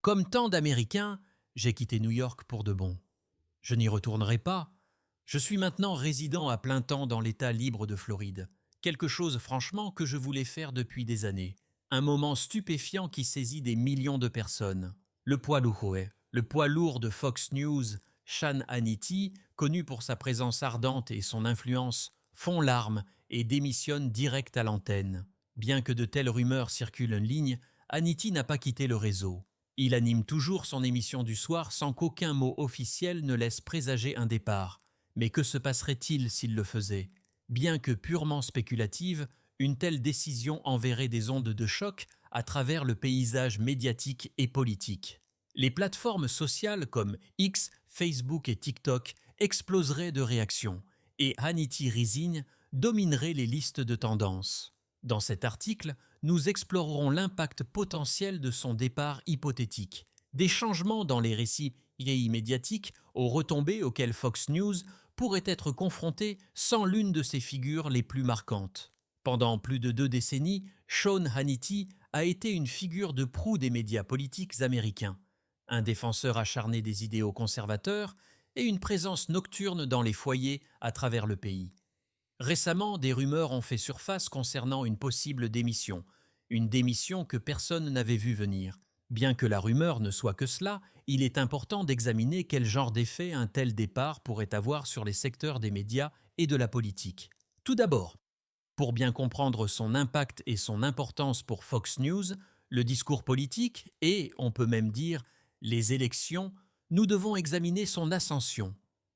Comme tant d'Américains, j'ai quitté New York pour de bon. Je n'y retournerai pas. Je suis maintenant résident à plein temps dans l'État libre de Floride. Quelque chose franchement que je voulais faire depuis des années. Un moment stupéfiant qui saisit des millions de personnes. Le poids lourd de Fox News, Sean Hannity, connu pour sa présence ardente et son influence, fond l'arme et démissionne direct à l'antenne. Bien que de telles rumeurs circulent en ligne, Hannity n'a pas quitté le réseau. Il anime toujours son émission du soir sans qu'aucun mot officiel ne laisse présager un départ. Mais que se passerait-il s'il le faisait? Bien que purement spéculative, une telle décision enverrait des ondes de choc à travers le paysage médiatique et politique. Les plateformes sociales comme X, Facebook et TikTok exploseraient de réactions, et Hannity Rising dominerait les listes de tendances. Dans cet article, nous explorerons l'impact potentiel de son départ hypothétique, des changements dans les récits médiatiques aux retombées auxquelles Fox News pourrait être confrontée sans l'une de ses figures les plus marquantes. Pendant plus de 2 décennies, Sean Hannity a été une figure de proue des médias politiques américains, un défenseur acharné des idéaux conservateurs et une présence nocturne dans les foyers à travers le pays. Récemment, des rumeurs ont fait surface concernant une possible démission, une démission que personne n'avait vue venir. Bien que la rumeur ne soit que cela, il est important d'examiner quel genre d'effet un tel départ pourrait avoir sur les secteurs des médias et de la politique. Tout d'abord, pour bien comprendre son impact et son importance pour Fox News, le discours politique et, on peut même dire, les élections, nous devons examiner son ascension.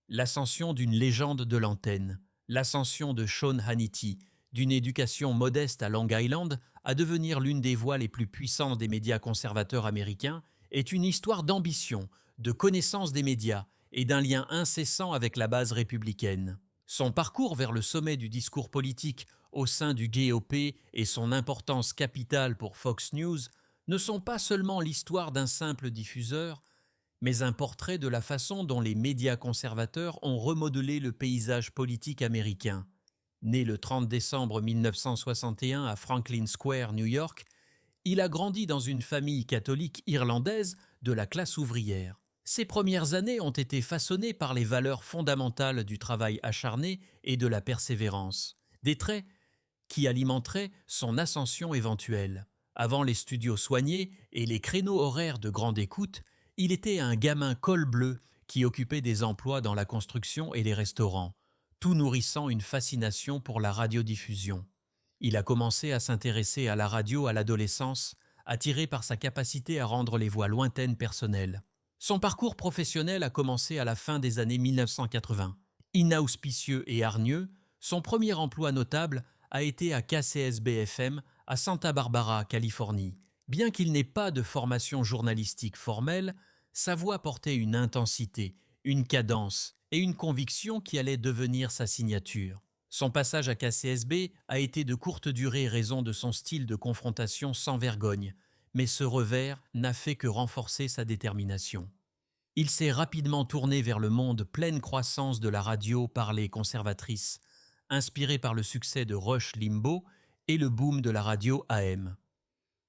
L'ascension d'une légende de l'antenne, l'ascension de Sean Hannity, d'une éducation modeste à Long Island à devenir l'une des voix les plus puissantes des médias conservateurs américains, est une histoire d'ambition, de connaissance des médias et d'un lien incessant avec la base républicaine. Son parcours vers le sommet du discours politique au sein du GOP et son importance capitale pour Fox News ne sont pas seulement l'histoire d'un simple diffuseur, mais un portrait de la façon dont les médias conservateurs ont remodelé le paysage politique américain. Né le 30 décembre 1961 à Franklin Square, New York, il a grandi dans une famille catholique irlandaise de la classe ouvrière. Ses premières années ont été façonnées par les valeurs fondamentales du travail acharné et de la persévérance, des traits qui alimenteraient son ascension éventuelle. Avant les studios soignés et les créneaux horaires de grande écoute, il était un gamin col bleu qui occupait des emplois dans la construction et les restaurants, tout nourrissant une fascination pour la radiodiffusion. Il a commencé à s'intéresser à la radio à l'adolescence, attiré par sa capacité à rendre les voix lointaines personnelles. Son parcours professionnel a commencé à la fin des années 1980. Inauspicieux et hargneux, son premier emploi notable a été à KCSB-FM à Santa Barbara, Californie. Bien qu'il n'ait pas de formation journalistique formelle, sa voix portait une intensité, une cadence et une conviction qui allait devenir sa signature. Son passage à KCSB a été de courte durée raison de son style de confrontation sans vergogne, mais ce revers n'a fait que renforcer sa détermination. Il s'est rapidement tourné vers le monde pleine croissance de la radio parlée conservatrice, inspiré par le succès de Rush Limbaugh et le boom de la radio AM.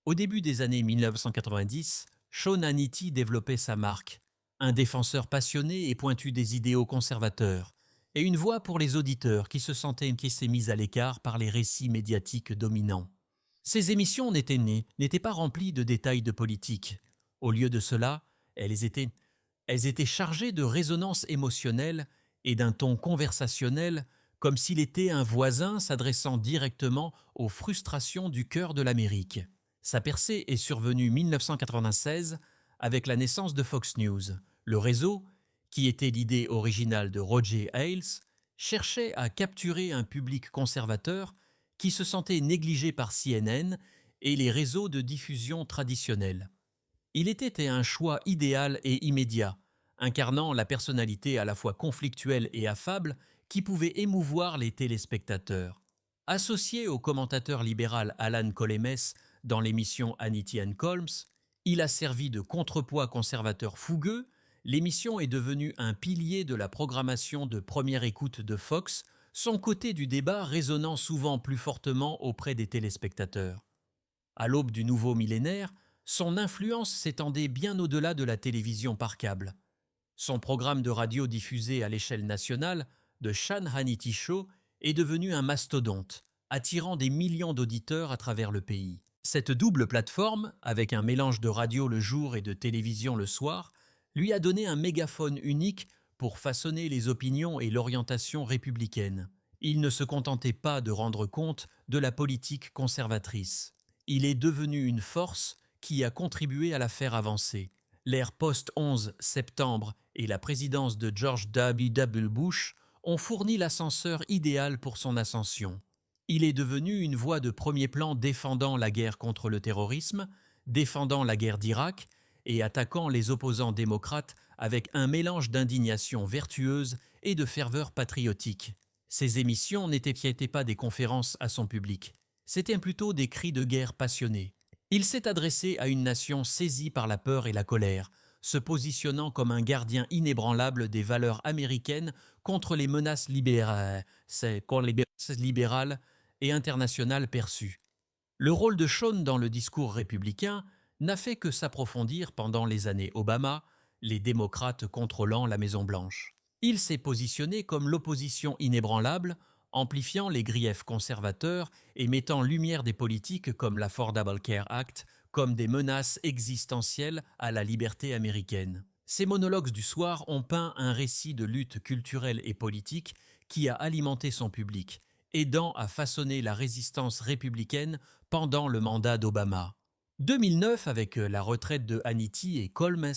Au début des années 1990, Sean Hannity développait sa marque, un défenseur passionné et pointu des idéaux conservateurs, et une voix pour les auditeurs qui se sentaient mis à l'écart par les récits médiatiques dominants. Ces émissions n'étaient pas remplies de détails de politique. Au lieu de cela, elles étaient chargées de résonance émotionnelle et d'un ton conversationnel, comme s'il était un voisin s'adressant directement aux frustrations du cœur de l'Amérique. Sa percée est survenue 1996 avec la naissance de Fox News. Le réseau, qui était l'idée originale de Roger Ailes, cherchait à capturer un public conservateur qui se sentait négligé par CNN et les réseaux de diffusion traditionnels. Il était un choix idéal et immédiat, incarnant la personnalité à la fois conflictuelle et affable qui pouvait émouvoir les téléspectateurs. Associé au commentateur libéral Alan Colemes dans l'émission Hannity and Colmes, il a servi de contrepoids conservateur fougueux. L'émission est devenue un pilier de la programmation de première écoute de Fox, son côté du débat résonnant souvent plus fortement auprès des téléspectateurs. À l'aube du nouveau millénaire, Son influence s'étendait bien au-delà de la télévision par câble. Son programme de radio diffusé à l'échelle nationale, The Sean Hannity Show, est devenu un mastodonte, attirant des millions d'auditeurs à travers le pays. Cette double plateforme, avec un mélange de radio le jour et de télévision le soir, lui a donné un mégaphone unique pour façonner les opinions et l'orientation républicaine. Il ne se contentait pas de rendre compte de la politique conservatrice. Il est devenu une force qui a contribué à la faire avancer. L'ère post-11 septembre et la présidence de George W. Bush ont fourni l'ascenseur idéal pour son ascension. Il est devenu une voix de premier plan défendant la guerre contre le terrorisme, défendant la guerre d'Irak et attaquant les opposants démocrates avec un mélange d'indignation vertueuse et de ferveur patriotique. Ses émissions n'étaient pas des conférences à son public, c'étaient plutôt des cris de guerre passionnés. Il s'est adressé à une nation saisie par la peur et la colère, se positionnant comme un gardien inébranlable des valeurs américaines contre les menaces libérales et internationales perçues. Le rôle de Sean dans le discours républicain n'a fait que s'approfondir pendant les années Obama, les démocrates contrôlant la Maison-Blanche. Il s'est positionné comme l'opposition inébranlable, amplifiant les griefs conservateurs et mettant en lumière des politiques comme l'Affordable Care Act comme des menaces existentielles à la liberté américaine. Ces monologues du soir ont peint un récit de lutte culturelle et politique qui a alimenté son public, aidant à façonner la résistance républicaine pendant le mandat d'Obama. 2009, avec la retraite de Hannity et Colmes,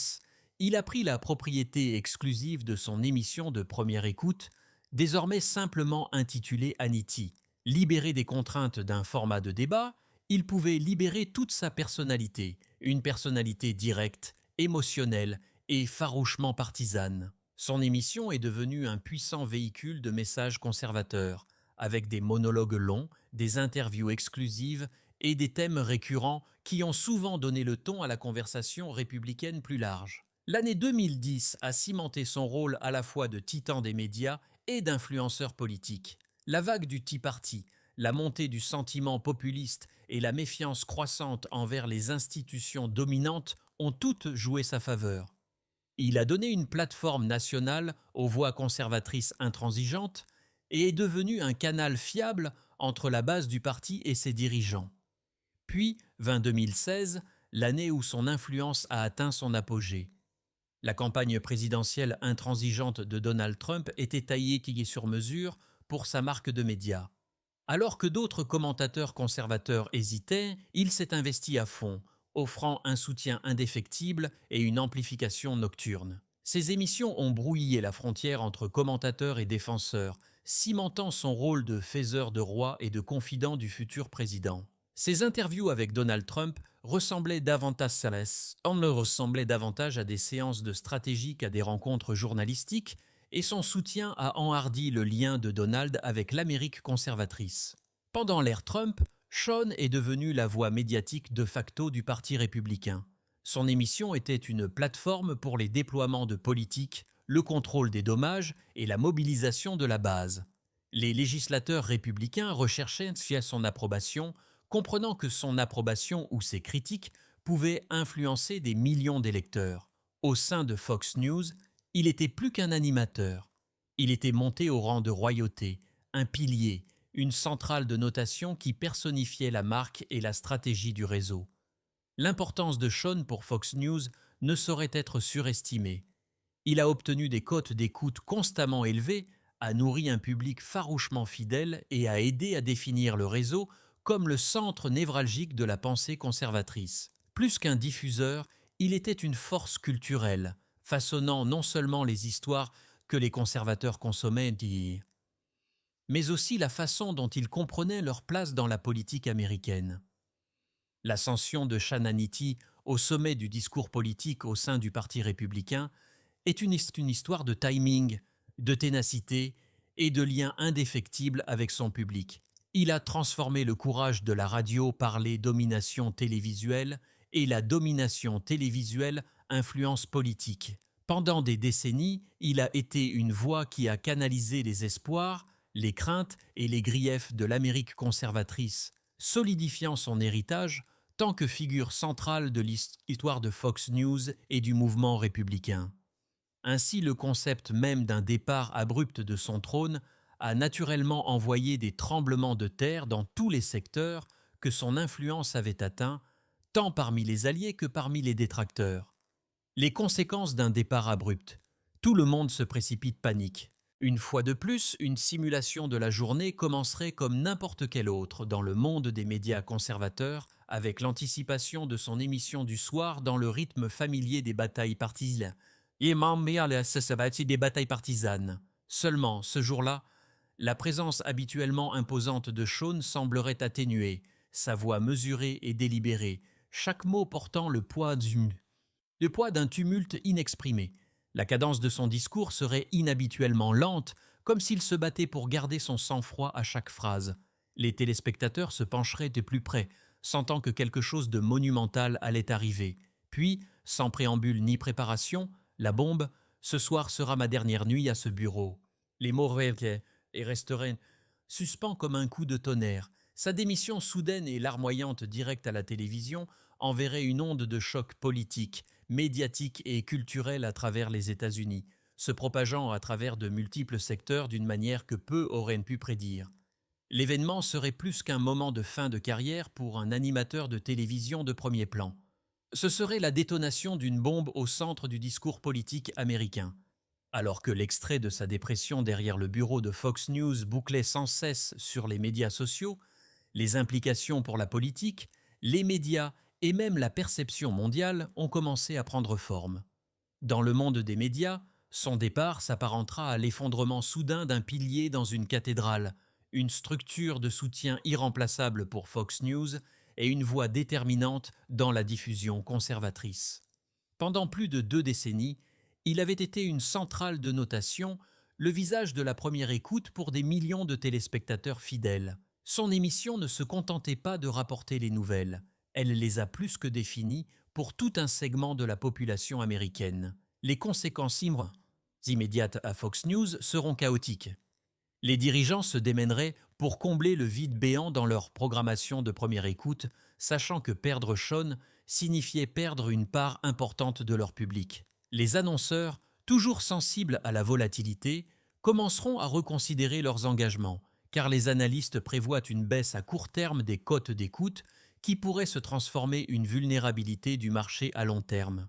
il a pris la propriété exclusive de son émission de première écoute, désormais simplement intitulée Hannity. Libéré des contraintes d'un format de débat, il pouvait libérer toute sa personnalité, une personnalité directe, émotionnelle et farouchement partisane. Son émission est devenue un puissant véhicule de messages conservateurs, avec des monologues longs, des interviews exclusives et des thèmes récurrents qui ont souvent donné le ton à la conversation républicaine plus large. L'année 2010 a cimenté son rôle à la fois de titan des médias et d'influenceur politique. La vague du Tea Party, la montée du sentiment populiste et la méfiance croissante envers les institutions dominantes ont toutes joué sa faveur. Il a donné une plateforme nationale aux voix conservatrices intransigeantes et est devenu un canal fiable entre la base du parti et ses dirigeants. Puis vint 2016, l'année où son influence a atteint son apogée. La campagne présidentielle intransigeante de Donald Trump était taillée sur mesure pour sa marque de médias. Alors que d'autres commentateurs conservateurs hésitaient, il s'est investi à fond, offrant un soutien indéfectible et une amplification nocturne. Ses émissions ont brouillé la frontière entre commentateurs et défenseurs, cimentant son rôle de faiseur de roi et de confident du futur président. Ses interviews avec Donald Trump ressemblaient davantage à des séances de stratégie qu'à des rencontres journalistiques, et son soutien a enhardi le lien de Donald avec l'Amérique conservatrice. Pendant l'ère Trump, Sean est devenu la voix médiatique de facto du Parti républicain. Son émission était une plateforme pour les déploiements de politique, le contrôle des dommages et la mobilisation de la base. Les législateurs républicains recherchaient son approbation, comprenant que son approbation ou ses critiques pouvaient influencer des millions d'électeurs. Au sein de Fox News, il était plus qu'un animateur. Il était monté au rang de royauté, un pilier, une centrale de notation qui personnifiait la marque et la stratégie du réseau. L'importance de Sean pour Fox News ne saurait être surestimée. Il a obtenu des cotes d'écoute constamment élevées, a nourri un public farouchement fidèle et a aidé à définir le réseau comme le centre névralgique de la pensée conservatrice. Plus qu'un diffuseur, il était une force culturelle, façonnant non seulement les histoires que les conservateurs consommaient, mais aussi la façon dont ils comprenaient leur place dans la politique américaine. L'ascension de Sean Hannity au sommet du discours politique au sein du Parti républicain est une histoire de timing, de ténacité et de lien indéfectible avec son public. Il a transformé le courage de la radio parlée domination télévisuelle et la domination télévisuelle influence politique. Pendant des décennies, il a été une voix qui a canalisé les espoirs, les craintes et les griefs de l'Amérique conservatrice, solidifiant son héritage tant que figure centrale de l'histoire de Fox News et du mouvement républicain. Ainsi, le concept même d'un départ abrupt de son trône a naturellement envoyé des tremblements de terre dans tous les secteurs que son influence avait atteints, tant parmi les alliés que parmi les détracteurs. Les conséquences d'un départ abrupt. Tout le monde se précipite panique. Une fois de plus, une simulation de la journée commencerait comme n'importe quelle autre dans le monde des médias conservateurs, avec l'anticipation de son émission du soir dans le rythme familier des batailles partisanes. Des batailles partisanes. Seulement, ce jour-là, la présence habituellement imposante de Shawn semblerait atténuée, sa voix mesurée et délibérée, chaque mot portant le poids d'un tumulte inexprimé. La cadence de son discours serait inhabituellement lente, comme s'il se battait pour garder son sang-froid à chaque phrase. Les téléspectateurs se pencheraient de plus près, sentant que quelque chose de monumental allait arriver. Puis, sans préambule ni préparation, la bombe, ce soir sera ma dernière nuit à ce bureau. Les mots resteraient suspens comme un coup de tonnerre. Sa démission soudaine et larmoyante directe à la télévision enverrait une onde de choc politique, médiatique et culturel à travers les États-Unis, se propageant à travers de multiples secteurs d'une manière que peu auraient pu prédire. L'événement serait plus qu'un moment de fin de carrière pour un animateur de télévision de premier plan. Ce serait la détonation d'une bombe au centre du discours politique américain. Alors que l'extrait de sa dépression derrière le bureau de Fox News bouclait sans cesse sur les médias sociaux, les implications pour la politique, les médias et même la perception mondiale ont commencé à prendre forme. Dans le monde des médias, son départ s'apparentera à l'effondrement soudain d'un pilier dans une cathédrale, une structure de soutien irremplaçable pour Fox News et une voix déterminante dans la diffusion conservatrice. Pendant plus de 2 décennies, il avait été une centrale de notation, le visage de la première écoute pour des millions de téléspectateurs fidèles. Son émission ne se contentait pas de rapporter les nouvelles, elle les a plus que définies pour tout un segment de la population américaine. Les conséquences immédiates à Fox News seront chaotiques. Les dirigeants se démèneraient pour combler le vide béant dans leur programmation de première écoute, sachant que perdre Shawn signifiait perdre une part importante de leur public. Les annonceurs, toujours sensibles à la volatilité, commenceront à reconsidérer leurs engagements, car les analystes prévoient une baisse à court terme des cotes d'écoute qui pourrait se transformer une vulnérabilité du marché à long terme.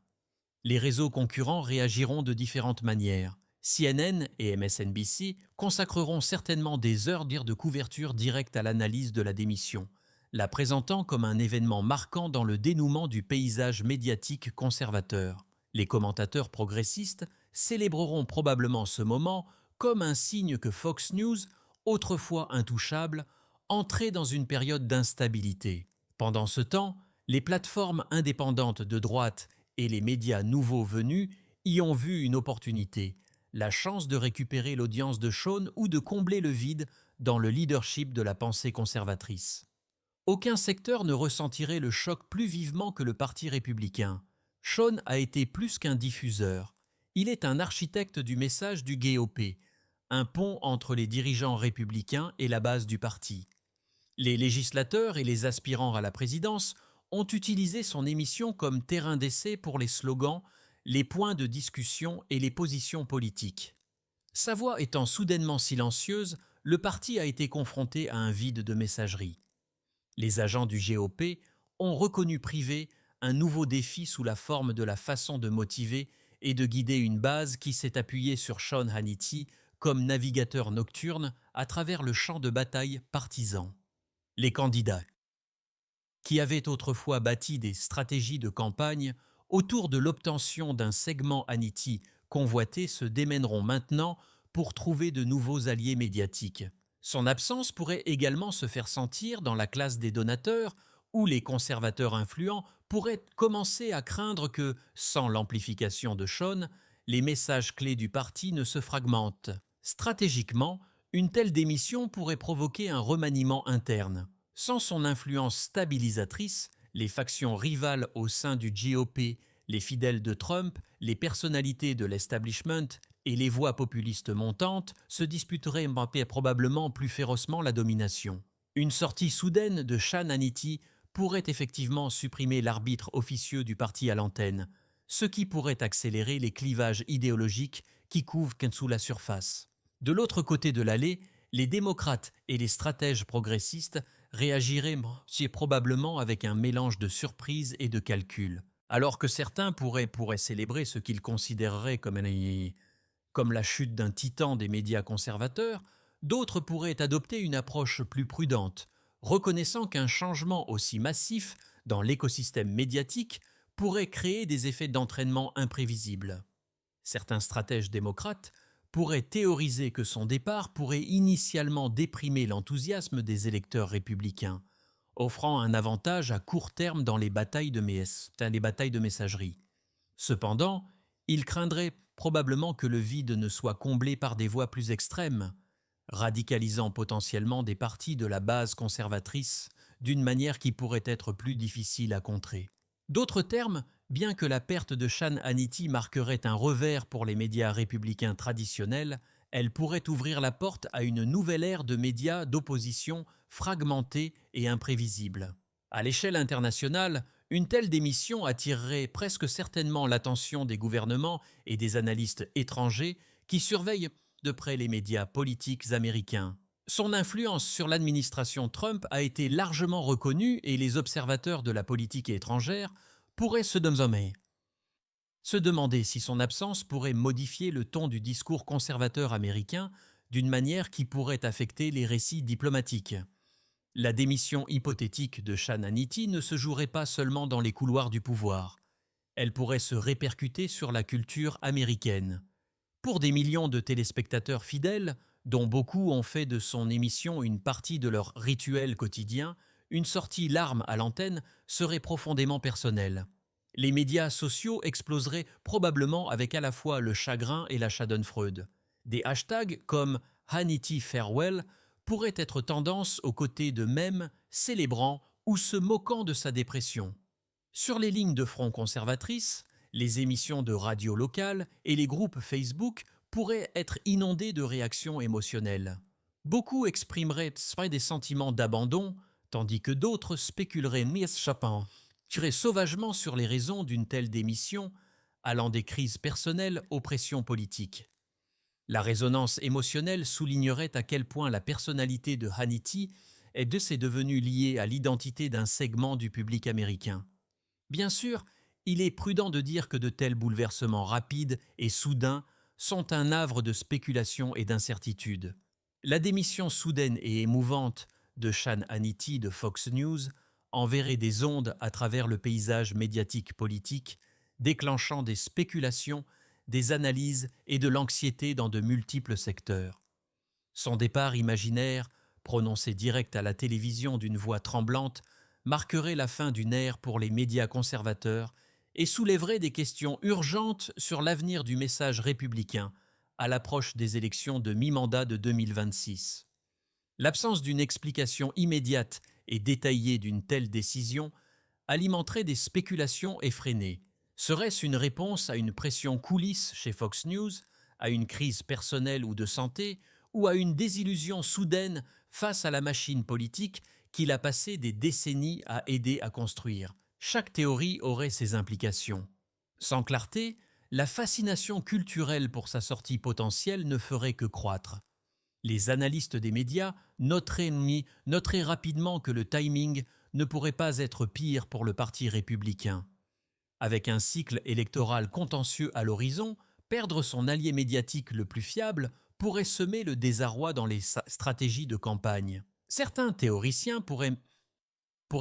Les réseaux concurrents réagiront de différentes manières. CNN et MSNBC consacreront certainement des heures de couverture directe à l'analyse de la démission, la présentant comme un événement marquant dans le dénouement du paysage médiatique conservateur. Les commentateurs progressistes célébreront probablement ce moment comme un signe que Fox News, autrefois intouchable, entrait dans une période d'instabilité. Pendant ce temps, les plateformes indépendantes de droite et les médias nouveaux venus y ont vu une opportunité, la chance de récupérer l'audience de Shawn ou de combler le vide dans le leadership de la pensée conservatrice. Aucun secteur ne ressentirait le choc plus vivement que le Parti républicain. Shawn a été plus qu'un diffuseur. Il est un architecte du message du GOP, un pont entre les dirigeants républicains et la base du parti. Les législateurs et les aspirants à la présidence ont utilisé son émission comme terrain d'essai pour les slogans, les points de discussion et les positions politiques. Sa voix étant soudainement silencieuse, le parti a été confronté à un vide de messagerie. Les agents du GOP ont reconnu privé un nouveau défi sous la forme de la façon de motiver et de guider une base qui s'est appuyée sur Sean Hannity comme navigateur nocturne à travers le champ de bataille partisan. Les candidats, qui avaient autrefois bâti des stratégies de campagne autour de l'obtention d'un segment Hannity convoité, se démèneront maintenant pour trouver de nouveaux alliés médiatiques. Son absence pourrait également se faire sentir dans la classe des donateurs, où les conservateurs influents pourraient commencer à craindre que, sans l'amplification de Shawn, les messages clés du parti ne se fragmentent. Stratégiquement, une telle démission pourrait provoquer un remaniement interne. Sans son influence stabilisatrice, les factions rivales au sein du GOP, les fidèles de Trump, les personnalités de l'establishment et les voix populistes montantes se disputeraient probablement plus férocement la domination. Une sortie soudaine de Sean Hannity pourrait effectivement supprimer l'arbitre officieux du parti à l'antenne, ce qui pourrait accélérer les clivages idéologiques qui couvrent sous la surface. De l'autre côté de l'allée, les démocrates et les stratèges progressistes réagiraient probablement avec un mélange de surprise et de calcul. Alors que certains pourraient célébrer ce qu'ils considéreraient comme la chute d'un titan des médias conservateurs, d'autres pourraient adopter une approche plus prudente, reconnaissant qu'un changement aussi massif dans l'écosystème médiatique pourrait créer des effets d'entraînement imprévisibles. Certains stratèges démocrates pourraient théoriser que son départ pourrait initialement déprimer l'enthousiasme des électeurs républicains, offrant un avantage à court terme dans les batailles de messagerie. Cependant, ils craindraient probablement que le vide ne soit comblé par des voix plus extrêmes, radicalisant potentiellement des parties de la base conservatrice d'une manière qui pourrait être plus difficile à contrer. D'autres termes, bien que la perte de Sean Hannity marquerait un revers pour les médias républicains traditionnels, elle pourrait ouvrir la porte à une nouvelle ère de médias d'opposition fragmentés et imprévisibles. À l'échelle internationale, une telle démission attirerait presque certainement l'attention des gouvernements et des analystes étrangers qui surveillent de près les médias politiques américains. Son influence sur l'administration Trump a été largement reconnue et les observateurs de la politique étrangère pourraient se demander si son absence pourrait modifier le ton du discours conservateur américain d'une manière qui pourrait affecter les récits diplomatiques. La démission hypothétique de Sean Hannity ne se jouerait pas seulement dans les couloirs du pouvoir. Elle pourrait se répercuter sur la culture américaine. Pour des millions de téléspectateurs fidèles, dont beaucoup ont fait de son émission une partie de leur rituel quotidien, une sortie larme à l'antenne serait profondément personnelle. Les médias sociaux exploseraient probablement avec à la fois le chagrin et la schadenfreude. Des hashtags comme Hannity Farewell pourraient être tendance aux côtés de mèmes célébrant ou se moquant de sa dépression. Sur les lignes de front conservatrices, les émissions de radio locales et les groupes Facebook pourraient être inondés de réactions émotionnelles. Beaucoup exprimeraient des sentiments d'abandon, tandis que d'autres spéculeraient sauvagement sur les raisons d'une telle démission, allant des crises personnelles aux pressions politiques. La résonance émotionnelle soulignerait à quel point la personnalité de Hannity est devenue liée à l'identité d'un segment du public américain. Bien sûr, il est prudent de dire que de tels bouleversements rapides et soudains sont un havre de spéculation et d'incertitude. La démission soudaine et émouvante de Sean Hannity de Fox News enverrait des ondes à travers le paysage médiatique politique, déclenchant des spéculations, des analyses et de l'anxiété dans de multiples secteurs. Son départ imaginaire, prononcé direct à la télévision d'une voix tremblante, marquerait la fin d'une ère pour les médias conservateurs et soulèverait des questions urgentes sur l'avenir du message républicain à l'approche des élections de mi-mandat de 2026. L'absence d'une explication immédiate et détaillée d'une telle décision alimenterait des spéculations effrénées. Serait-ce une réponse à une pression coulisse chez Fox News, à une crise personnelle ou de santé, ou à une désillusion soudaine face à la machine politique qu'il a passé des décennies à aider à construire? Chaque théorie aurait ses implications. Sans clarté, la fascination culturelle pour sa sortie potentielle ne ferait que croître. Les analystes des médias noteraient rapidement que le timing ne pourrait pas être pire pour le Parti républicain. Avec un cycle électoral contentieux à l'horizon, perdre son allié médiatique le plus fiable pourrait semer le désarroi dans les stratégies de campagne. Certains théoriciens pourraient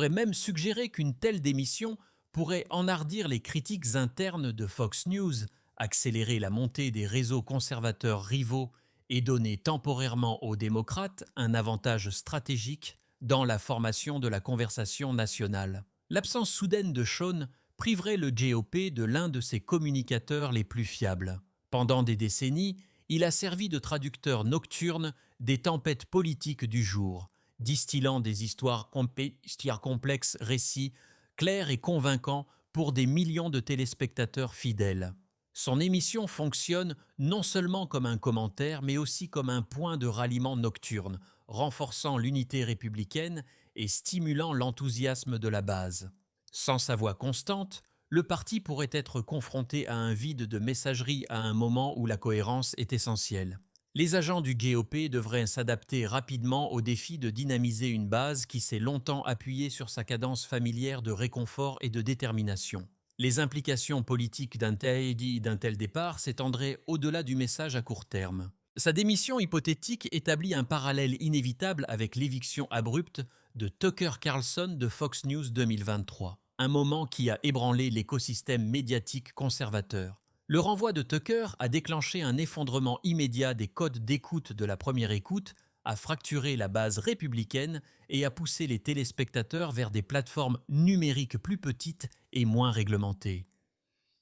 même suggérer qu'une telle démission pourrait enhardir les critiques internes de Fox News, accélérer la montée des réseaux conservateurs rivaux et donner temporairement aux démocrates un avantage stratégique dans la formation de la conversation nationale. L'absence soudaine de Sean priverait le GOP de l'un de ses communicateurs les plus fiables. Pendant des décennies, il a servi de traducteur nocturne des tempêtes politiques du jour, distillant des histoires complexes, récits clairs et convaincants pour des millions de téléspectateurs fidèles. Son émission fonctionne non seulement comme un commentaire, mais aussi comme un point de ralliement nocturne, renforçant l'unité républicaine et stimulant l'enthousiasme de la base. Sans sa voix constante, le parti pourrait être confronté à un vide de messagerie à un moment où la cohérence est essentielle. Les agents du GOP devraient s'adapter rapidement au défi de dynamiser une base qui s'est longtemps appuyée sur sa cadence familière de réconfort et de détermination. Les implications politiques d'un tel départ s'étendraient au-delà du message à court terme. Sa démission hypothétique établit un parallèle inévitable avec l'éviction abrupte de Tucker Carlson de Fox News 2023, un moment qui a ébranlé l'écosystème médiatique conservateur. Le renvoi de Tucker a déclenché un effondrement immédiat des codes d'écoute de la première écoute, a fracturé la base républicaine et a poussé les téléspectateurs vers des plateformes numériques plus petites et moins réglementées.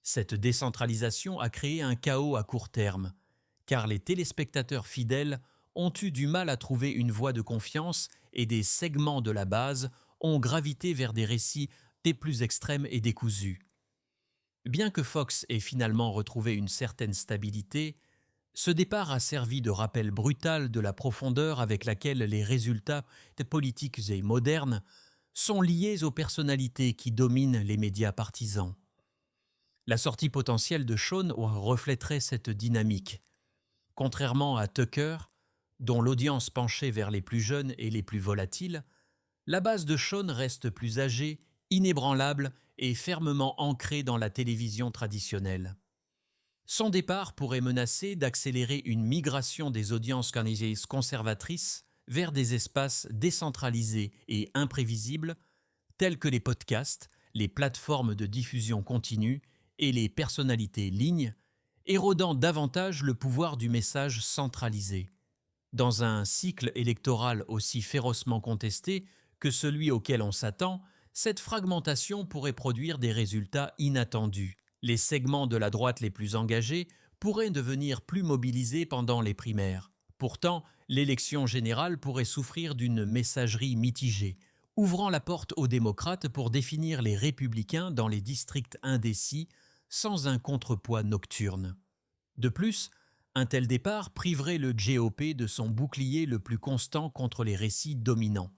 Cette décentralisation a créé un chaos à court terme, car les téléspectateurs fidèles ont eu du mal à trouver une voie de confiance et des segments de la base ont gravité vers des récits des plus extrêmes et décousus. Bien que Fox ait finalement retrouvé une certaine stabilité, ce départ a servi de rappel brutal de la profondeur avec laquelle les résultats politiques et modernes sont liés aux personnalités qui dominent les médias partisans. La sortie potentielle de Sean reflèterait cette dynamique. Contrairement à Tucker, dont l'audience penchait vers les plus jeunes et les plus volatiles, la base de Sean reste plus âgée, inébranlable et fermement ancrée dans la télévision traditionnelle. Son départ pourrait menacer d'accélérer une migration des audiences conservatrices vers des espaces décentralisés et imprévisibles, tels que les podcasts, les plateformes de diffusion continue et les personnalités lignes, érodant davantage le pouvoir du message centralisé. Dans un cycle électoral aussi férocement contesté que celui auquel on s'attend, cette fragmentation pourrait produire des résultats inattendus. Les segments de la droite les plus engagés pourraient devenir plus mobilisés pendant les primaires. Pourtant, l'élection générale pourrait souffrir d'une messagerie mitigée, ouvrant la porte aux démocrates pour définir les républicains dans les districts indécis sans un contrepoids nocturne. De plus, un tel départ priverait le GOP de son bouclier le plus constant contre les récits dominants.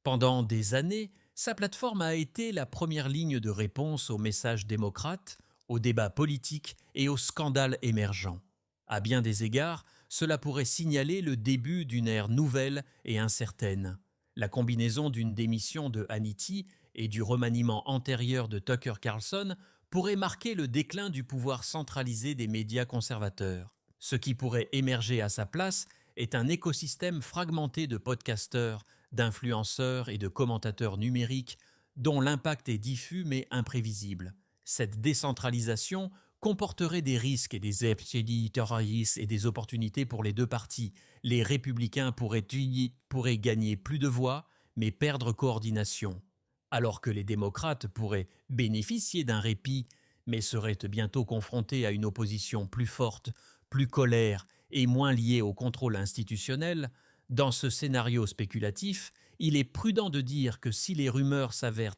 Pendant des années, sa plateforme a été la première ligne de réponse aux messages démocrates, aux débats politiques et aux scandales émergents. À bien des égards, cela pourrait signaler le début d'une ère nouvelle et incertaine. La combinaison d'une démission de Hannity et du remaniement antérieur de Tucker Carlson pourrait marquer le déclin du pouvoir centralisé des médias conservateurs. Ce qui pourrait émerger à sa place est un écosystème fragmenté de podcasteurs, d'influenceurs et de commentateurs numériques dont l'impact est diffus mais imprévisible. Cette décentralisation comporterait des risques et des et des opportunités pour les deux partis. Les républicains pourraient gagner plus de voix mais perdre coordination, alors que les démocrates pourraient bénéficier d'un répit mais seraient bientôt confrontés à une opposition plus forte, plus colère et moins liée au contrôle institutionnel. Dans ce scénario spéculatif, il est prudent de dire que si les rumeurs s'avèrent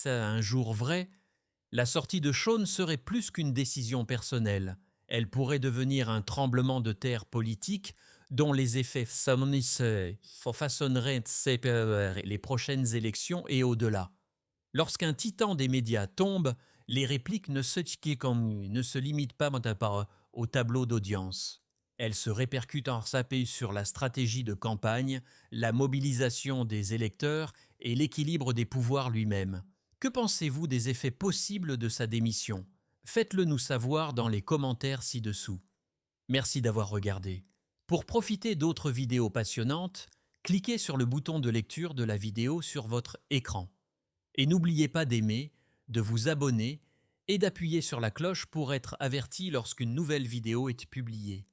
un jour vrai, la sortie de Sean serait plus qu'une décision personnelle. Elle pourrait devenir un tremblement de terre politique dont les effets façonneraient les prochaines élections et au-delà. Lorsqu'un titan des médias tombe, les répliques ne se limitent pas au tableau d'audience. Elles se répercutent en sapé sur la stratégie de campagne, la mobilisation des électeurs et l'équilibre des pouvoirs lui-même. Que pensez-vous des effets possibles de sa démission? Faites-le nous savoir dans les commentaires ci-dessous. Merci d'avoir regardé. Pour profiter d'autres vidéos passionnantes, cliquez sur le bouton de lecture de la vidéo sur votre écran. Et n'oubliez pas d'aimer, de vous abonner et d'appuyer sur la cloche pour être averti lorsqu'une nouvelle vidéo est publiée.